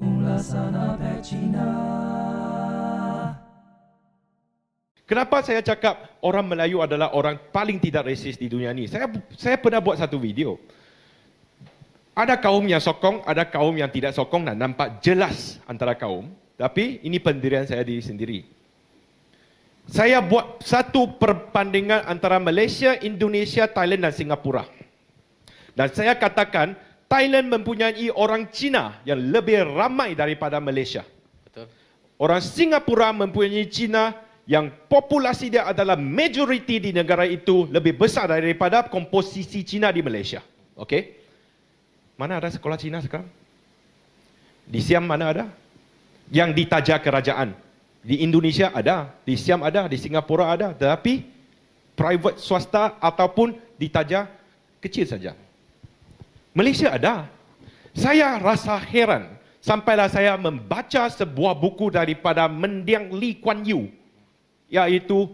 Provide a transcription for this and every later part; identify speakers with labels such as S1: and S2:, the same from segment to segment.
S1: Ulasan APEC Cina.
S2: Kenapa saya cakap orang Melayu adalah orang paling tidak resis di dunia ni? Saya pernah buat satu video. Ada kaum yang sokong, ada kaum yang tidak sokong dan nampak jelas antara kaum. Tapi ini pendirian saya diri sendiri. Saya buat satu perbandingan antara Malaysia, Indonesia, Thailand dan Singapura. Dan saya katakan Thailand mempunyai orang Cina yang lebih ramai daripada Malaysia.
S3: Betul. Orang
S2: Singapura mempunyai Cina yang populasi dia adalah majoriti di negara itu lebih besar daripada komposisi Cina di Malaysia. Okey? Mana ada sekolah Cina sekarang? Di Siam mana ada? Yang ditaja kerajaan. Di Indonesia ada, di Siam ada, di Singapura ada, tetapi private swasta ataupun ditaja kecil saja. Malaysia ada. Saya rasa heran sampailah saya membaca sebuah buku daripada Mendiang Lee Kuan Yew, iaitu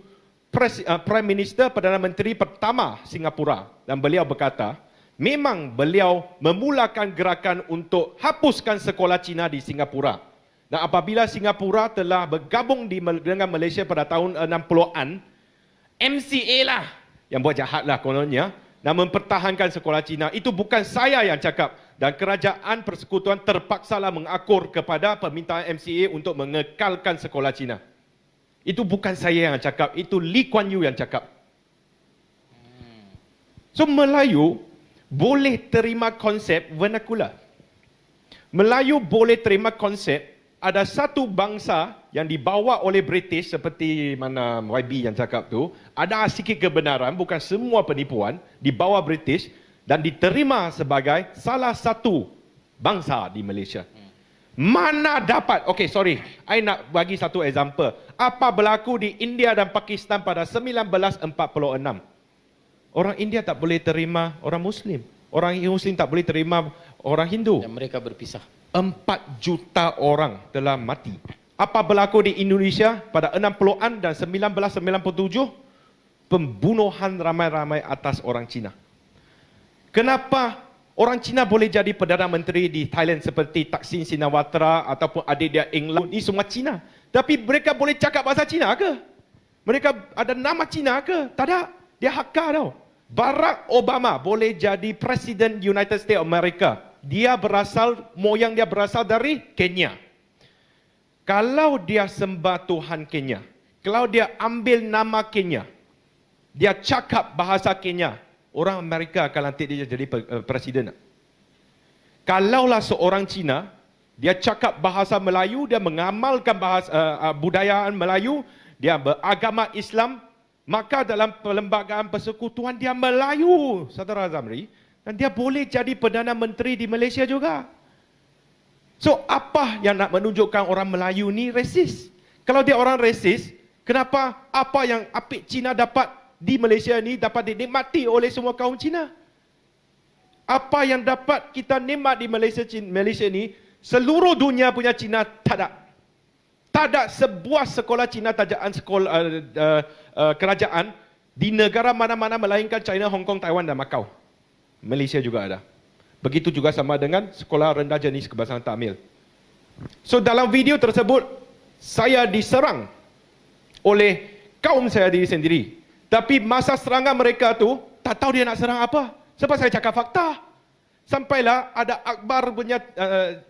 S2: Prime Minister Perdana Menteri pertama Singapura, dan beliau berkata, memang beliau memulakan gerakan untuk hapuskan sekolah Cina di Singapura. Dan apabila Singapura telah bergabung dengan Malaysia pada tahun 60-an, MCA lah yang buat jahat lah kononnya, dan mempertahankan sekolah Cina. Itu bukan saya yang cakap. Dan kerajaan persekutuan terpaksalah mengakur kepada permintaan MCA untuk mengekalkan sekolah Cina. Itu bukan saya yang cakap, itu Lee Kuan Yew yang cakap. So Melayu boleh terima konsep vernacular. Melayu boleh terima konsep ada satu bangsa yang dibawa oleh British, seperti mana YB yang cakap tu, ada sikit kebenaran, bukan semua penipuan, dibawa British dan diterima sebagai salah satu bangsa di Malaysia. Mana dapat, okay sorry, I nak bagi satu example. Apa berlaku di India dan Pakistan pada 1946? Orang India tak boleh terima orang Muslim. Orang Muslim tak boleh terima orang Hindu.
S3: Dan mereka berpisah.
S2: 4 juta orang telah mati. Apa berlaku di Indonesia pada 60-an dan 1997? Pembunuhan ramai-ramai atas orang Cina. Kenapa orang Cina boleh jadi Perdana Menteri di Thailand seperti Thaksin Shinawatra ataupun adik dia England? Ini semua Cina. Tapi mereka boleh cakap bahasa Cina ke? Mereka ada nama Cina ke? Tak ada. Dia Hakka tau. Barack Obama boleh jadi Presiden United States of America. Moyang dia berasal dari Kenya. Kalau dia sembah Tuhan Kenya, kalau dia ambil nama Kenya, dia cakap bahasa Kenya, orang Amerika akan lantik dia jadi presiden. Kalaulah seorang Cina, dia cakap bahasa Melayu, dia mengamalkan bahasa budayaan Melayu, dia beragama Islam, maka dalam perlembagaan persekutuan dia Melayu, Saudara Zamri, dan dia boleh jadi Perdana Menteri di Malaysia juga. So, apa yang nak menunjukkan orang Melayu ni resis? Kalau dia orang resis, kenapa apa yang apik Cina dapat di Malaysia ni dapat dinikmati oleh semua kaum Cina? Apa yang dapat kita nikmat di Malaysia ni, seluruh dunia punya Cina tak ada. Tak ada sebuah sekolah Cina tajaan sekolah kerajaan di negara mana-mana melainkan China, Hong Kong, Taiwan dan Macau. Malaysia juga ada. Begitu juga sama dengan sekolah rendah jenis kebangsaan Tamil. So dalam video tersebut, saya diserang oleh kaum saya diri sendiri. Tapi masa serangan mereka tu, tak tahu dia nak serang apa. Sebab saya cakap fakta. Sampailah ada Akbar punya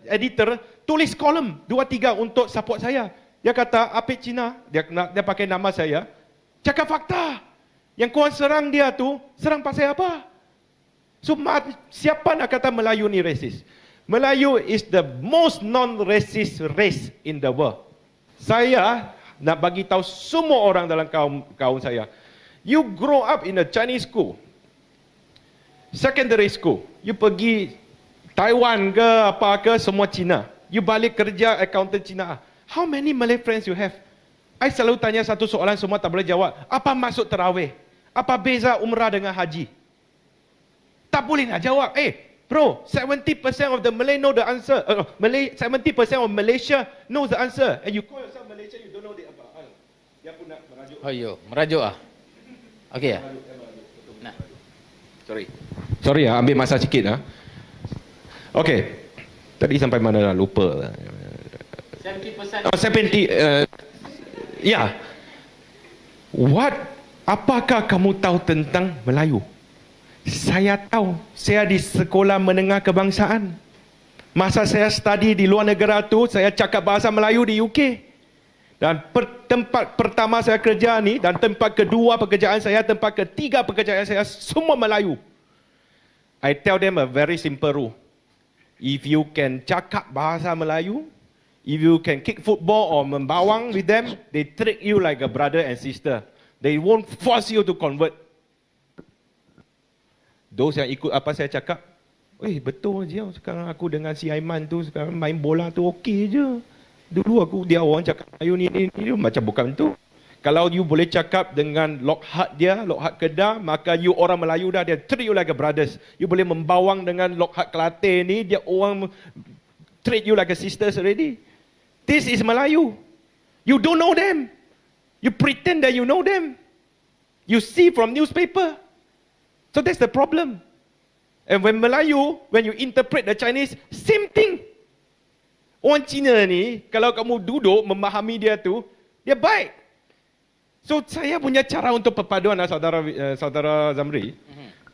S2: editor tulis kolom 2-3 untuk support saya. Dia kata, apik Cina, dia pakai nama saya, cakap fakta. Yang korang serang dia tu, serang pasal apa? So, siapa nak kata Melayu ni racist? Melayu is the most non-racist race in the world. Saya nak bagi tahu semua orang dalam kaum saya. You grow up in a Chinese school, secondary school. You pergi Taiwan ke apa ke, semua Cina. You balik kerja accountant Cina. How many Malay friends you have? I selalu tanya satu soalan, semua tak boleh jawab. Apa maksud tarawih? Apa beza umrah dengan haji? Tak boleh nak jawab. Bro, 70% of the Malay know the answer. 70% of Malaysia knows the answer. And you call yourself Malaysia, you don't know the apa. Dia pun nak merajuk.
S3: Oh yo, merajuk ah. Okey ya. Nah.
S2: Sorry, ambil masa sikit. Okay. Tadi sampai mana lah, lupa.
S3: 70%.
S2: 70, ya. Apakah kamu tahu tentang Melayu? Saya tahu. Saya di sekolah menengah kebangsaan. Masa saya study di luar negara tu, saya cakap bahasa Melayu di UK. Dan tempat pertama saya kerja ni, dan tempat kedua pekerjaan saya, tempat ketiga pekerjaan saya, semua Melayu. I tell them a very simple rule. If you can cakap bahasa Melayu, if you can kick football or membawang with them, they treat you like a brother and sister. They won't force you to convert. Those yang ikut apa saya cakap, betul je, sekarang aku dengan si Aiman tu, sekarang main bola tu okey je. Dulu dia orang cakap Melayu ni macam bukan tu. Kalau you boleh cakap dengan Lockhart Kedah, maka you orang Melayu dah, dia treat you like a brothers. You boleh membawang dengan Lockhart Kelate ni, dia orang treat you like a sisters already. This is Melayu. You don't know them. You pretend that you know them. You see from newspaper. So that's the problem. And when Melayu, when you interpret the Chinese, same thing. Orang Cina ni, kalau kamu duduk memahami dia tu, dia baik. So saya punya cara untuk perpaduan saudara Zamri.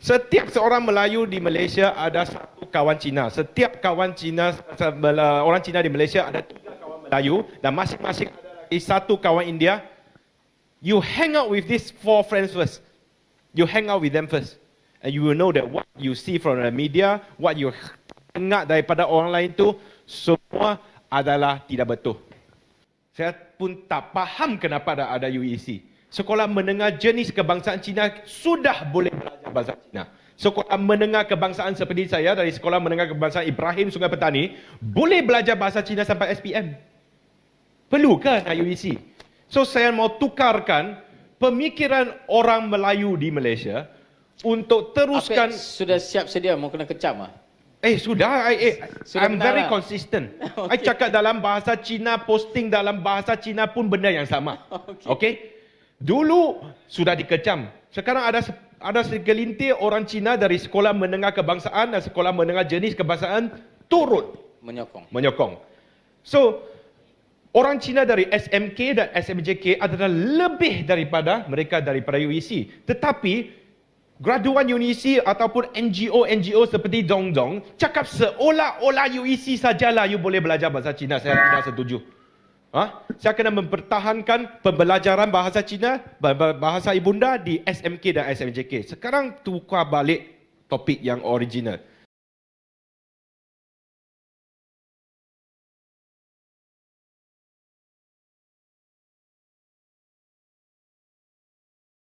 S2: Setiap seorang Melayu di Malaysia ada satu kawan Cina. Setiap kawan Cina, orang Cina di Malaysia ada 3 kawan Melayu dan masing-masing ada lagi satu kawan India. You hang out with these 4 friends first. You hang out with them first. And you will know that what you see from the media, what you dengar daripada orang lain tu, semua adalah tidak betul. Saya pun tak faham kenapa ada UEC. Sekolah menengah jenis kebangsaan Cina sudah boleh belajar bahasa Cina. Sekolah menengah kebangsaan seperti saya dari Sekolah Menengah Kebangsaan Ibrahim Sungai Petani boleh belajar bahasa Cina sampai SPM. Perlu ke nak UEC? So saya mau tukarkan pemikiran orang Melayu di Malaysia untuk teruskan.
S3: Sudah siap sedia mau kena kecam ah?
S2: Sudah. I'm very
S3: lah.
S2: consistent.
S3: Okay.
S2: I cakap dalam bahasa Cina, posting dalam bahasa Cina pun benda yang sama. Okay? Dulu sudah dikecam. Sekarang ada segelintir orang Cina dari Sekolah Menengah Kebangsaan dan Sekolah Menengah Jenis Kebangsaan turut menyokong. So, orang Cina dari SMK dan SMJK adalah lebih daripada mereka daripada UEC. Tetapi graduan UEC ataupun NGO seperti Zhongzhong cakap seolah-olah UEC sajalah you boleh belajar bahasa Cina. Saya tidak setuju. Saya kena mempertahankan pembelajaran bahasa Cina, bahasa ibunda di SMK dan SMJK. Sekarang tukar balik topik yang original.